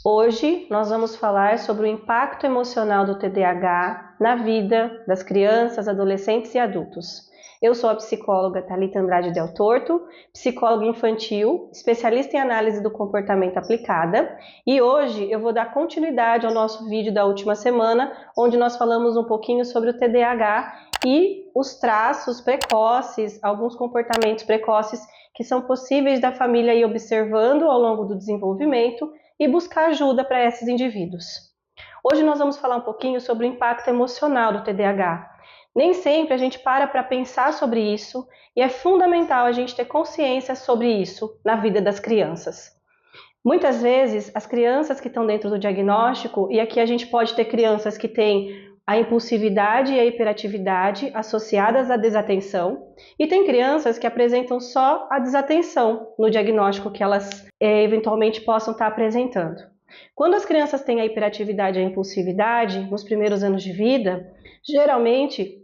Hoje nós vamos falar sobre o impacto emocional do TDAH na vida das crianças, adolescentes e adultos. Eu sou a psicóloga Thalita Andrade Del Torto, psicóloga infantil, especialista em análise do comportamento aplicada, e hoje eu vou dar continuidade ao nosso vídeo da última semana, onde nós falamos um pouquinho sobre o TDAH e os traços precoces, alguns comportamentos precoces que são possíveis da família ir observando ao longo do desenvolvimento e buscar ajuda para esses indivíduos. Hoje nós vamos falar um pouquinho sobre o impacto emocional do TDAH. Nem sempre a gente para pensar sobre isso e é fundamental a gente ter consciência sobre isso na vida das crianças. Muitas vezes as crianças que estão dentro do diagnóstico, e aqui a gente pode ter crianças que têm a impulsividade e a hiperatividade associadas à desatenção, e tem crianças que apresentam só a desatenção no diagnóstico que elas eventualmente possam estar apresentando. Quando as crianças têm a hiperatividade e a impulsividade nos primeiros anos de vida, geralmente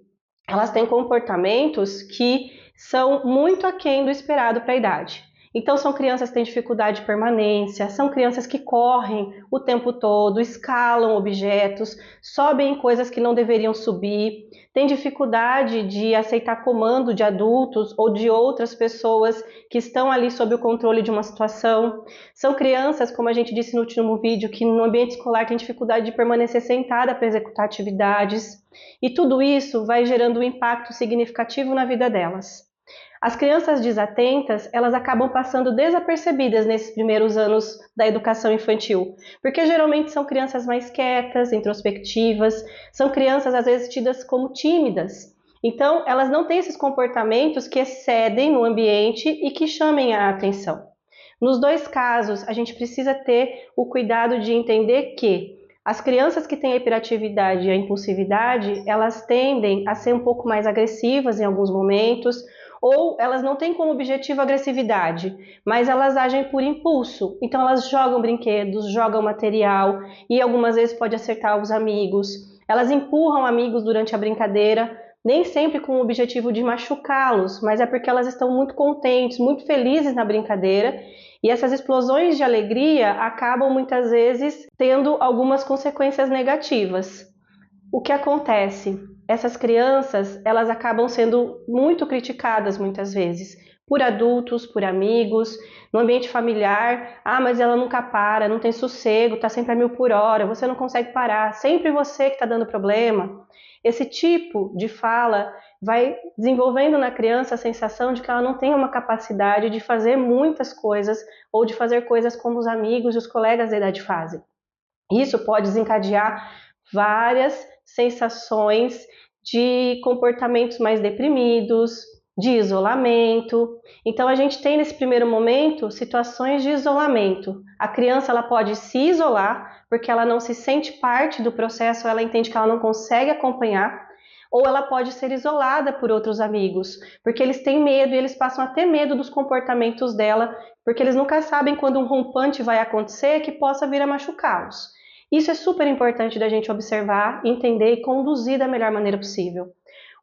elas têm comportamentos que são muito aquém do esperado para a idade. Então são crianças que têm dificuldade de permanência, são crianças que correm o tempo todo, escalam objetos, sobem coisas que não deveriam subir, têm dificuldade de aceitar comando de adultos ou de outras pessoas que estão ali sob o controle de uma situação. São crianças, como a gente disse no último vídeo, que no ambiente escolar têm dificuldade de permanecer sentada para executar atividades. E tudo isso vai gerando um impacto significativo na vida delas. As crianças desatentas, elas acabam passando desapercebidas nesses primeiros anos da educação infantil, porque geralmente são crianças mais quietas, introspectivas, são crianças às vezes tidas como tímidas. Então, elas não têm esses comportamentos que excedem no ambiente e que chamem a atenção. Nos dois casos, a gente precisa ter o cuidado de entender que as crianças que têm a hiperatividade e a impulsividade, elas tendem a ser um pouco mais agressivas em alguns momentos, ou elas não têm como objetivo a agressividade, mas elas agem por impulso. Então elas jogam brinquedos, jogam material e algumas vezes pode acertar os amigos. Elas empurram amigos durante a brincadeira, nem sempre com o objetivo de machucá-los, mas é porque elas estão muito contentes, muito felizes na brincadeira. E essas explosões de alegria acabam muitas vezes tendo algumas consequências negativas. O que acontece? Essas crianças, elas acabam sendo muito criticadas muitas vezes, por adultos, por amigos, no ambiente familiar. Ah, mas ela nunca para, não tem sossego, está sempre a 1000 por hora, você não consegue parar, sempre você que está dando problema. Esse tipo de fala vai desenvolvendo na criança a sensação de que ela não tem uma capacidade de fazer muitas coisas ou de fazer coisas como os amigos e os colegas da idade fazem. Isso pode desencadear várias sensações de comportamentos mais deprimidos, de isolamento. Então a gente tem nesse primeiro momento situações de isolamento. A criança ela pode se isolar porque ela não se sente parte do processo, ela entende que ela não consegue acompanhar, ou ela pode ser isolada por outros amigos, porque eles têm medo e eles passam a ter medo dos comportamentos dela, porque eles nunca sabem quando um rompante vai acontecer que possa vir a machucá-los. Isso é super importante da gente observar, entender e conduzir da melhor maneira possível.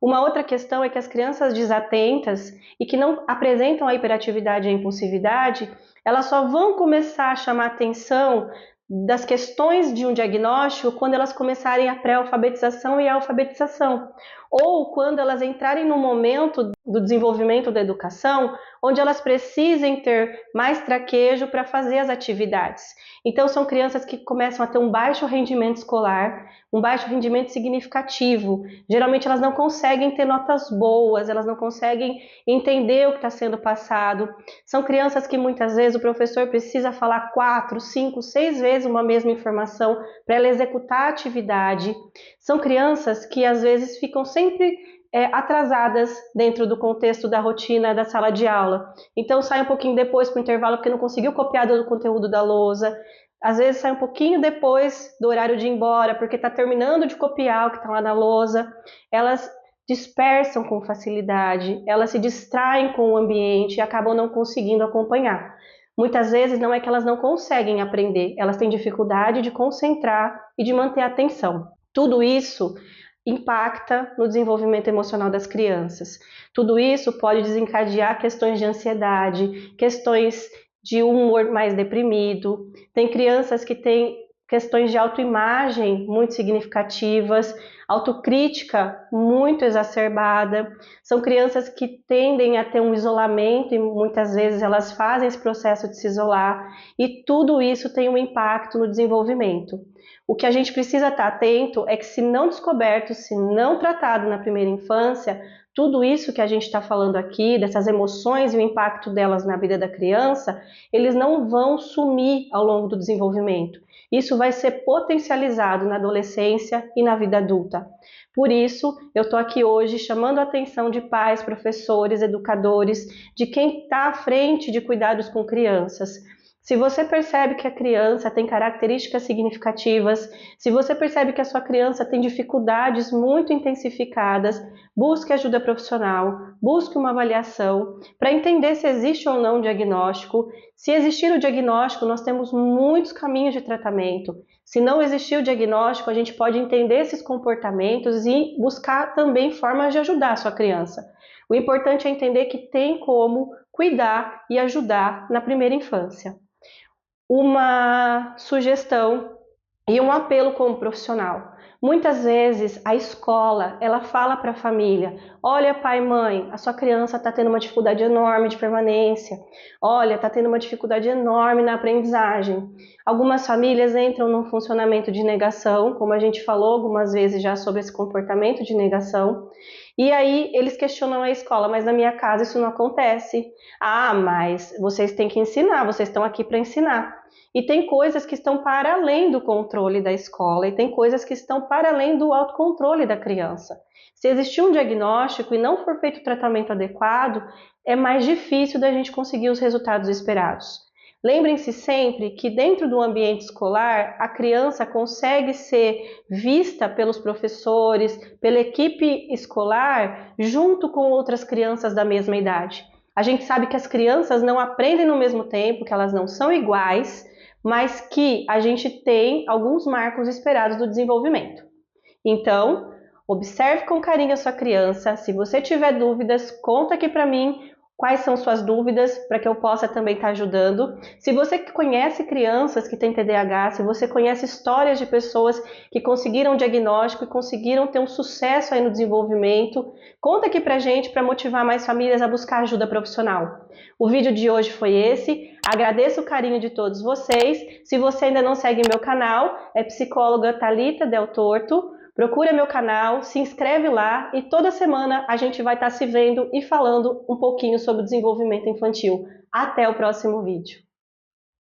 Uma outra questão é que as crianças desatentas e que não apresentam a hiperatividade e a impulsividade, elas só vão começar a chamar atenção das questões de um diagnóstico quando elas começarem a pré-alfabetização e a alfabetização, ou quando elas entrarem no momento do desenvolvimento da educação, onde elas precisem ter mais traquejo para fazer as atividades. Então são crianças que começam a ter um baixo rendimento escolar, um baixo rendimento significativo. Geralmente elas não conseguem ter notas boas, elas não conseguem entender o que está sendo passado. São crianças que muitas vezes o professor precisa falar 4, 5, 6 vezes uma mesma informação para ela executar a atividade. São crianças que às vezes ficam sempre atrasadas dentro do contexto da rotina da sala de aula. Então sai um pouquinho depois para o intervalo porque não conseguiu copiar do conteúdo da lousa. Às vezes sai um pouquinho depois do horário de ir embora porque está terminando de copiar o que está lá na lousa. Elas dispersam com facilidade, elas se distraem com o ambiente e acabam não conseguindo acompanhar. Muitas vezes não é que elas não conseguem aprender, elas têm dificuldade de concentrar e de manter a atenção. Tudo isso impacta no desenvolvimento emocional das crianças. Tudo isso pode desencadear questões de ansiedade, questões de humor mais deprimido, tem crianças que têm questões de autoimagem muito significativas, autocrítica muito exacerbada, são crianças que tendem a ter um isolamento e muitas vezes elas fazem esse processo de se isolar e tudo isso tem um impacto no desenvolvimento. O que a gente precisa estar atento é que, se não descoberto, se não tratado na primeira infância, tudo isso que a gente está falando aqui, dessas emoções e o impacto delas na vida da criança, eles não vão sumir ao longo do desenvolvimento. Isso vai ser potencializado na adolescência e na vida adulta. Por isso, eu estou aqui hoje chamando a atenção de pais, professores, educadores, de quem está à frente de cuidados com crianças. Se você percebe que a criança tem características significativas, se você percebe que a sua criança tem dificuldades muito intensificadas, busque ajuda profissional, busque uma avaliação para entender se existe ou não um diagnóstico. Se existir o diagnóstico, nós temos muitos caminhos de tratamento. Se não existir o diagnóstico, a gente pode entender esses comportamentos e buscar também formas de ajudar a sua criança. O importante é entender que tem como cuidar e ajudar na primeira infância. Uma sugestão e um apelo como profissional. Muitas vezes a escola, ela fala para a família: olha, pai e mãe, a sua criança está tendo uma dificuldade enorme de permanência, olha, está tendo uma dificuldade enorme na aprendizagem. Algumas famílias entram num funcionamento de negação, como a gente falou algumas vezes já sobre esse comportamento de negação, e aí eles questionam a escola: mas na minha casa isso não acontece. Ah, mas vocês têm que ensinar, vocês estão aqui para ensinar. E tem coisas que estão para além do controle da escola e tem coisas que estão para além do autocontrole da criança. Se existir um diagnóstico e não for feito o tratamento adequado, é mais difícil da gente conseguir os resultados esperados. Lembrem-se sempre que dentro do ambiente escolar, a criança consegue ser vista pelos professores, pela equipe escolar, junto com outras crianças da mesma idade. A gente sabe que as crianças não aprendem no mesmo tempo, que elas não são iguais, mas que a gente tem alguns marcos esperados do desenvolvimento. Então, observe com carinho a sua criança. Se você tiver dúvidas, conta aqui para mim quais são suas dúvidas, para que eu possa também estar ajudando. Se você conhece crianças que têm TDAH, se você conhece histórias de pessoas que conseguiram um diagnóstico e conseguiram ter um sucesso aí no desenvolvimento, conta aqui pra gente para motivar mais famílias a buscar ajuda profissional. O vídeo de hoje foi esse. Agradeço o carinho de todos vocês. Se você ainda não segue meu canal, é psicóloga Thalita Del Torto. Procura meu canal, se inscreve lá e toda semana a gente vai estar se vendo e falando um pouquinho sobre o desenvolvimento infantil. Até o próximo vídeo.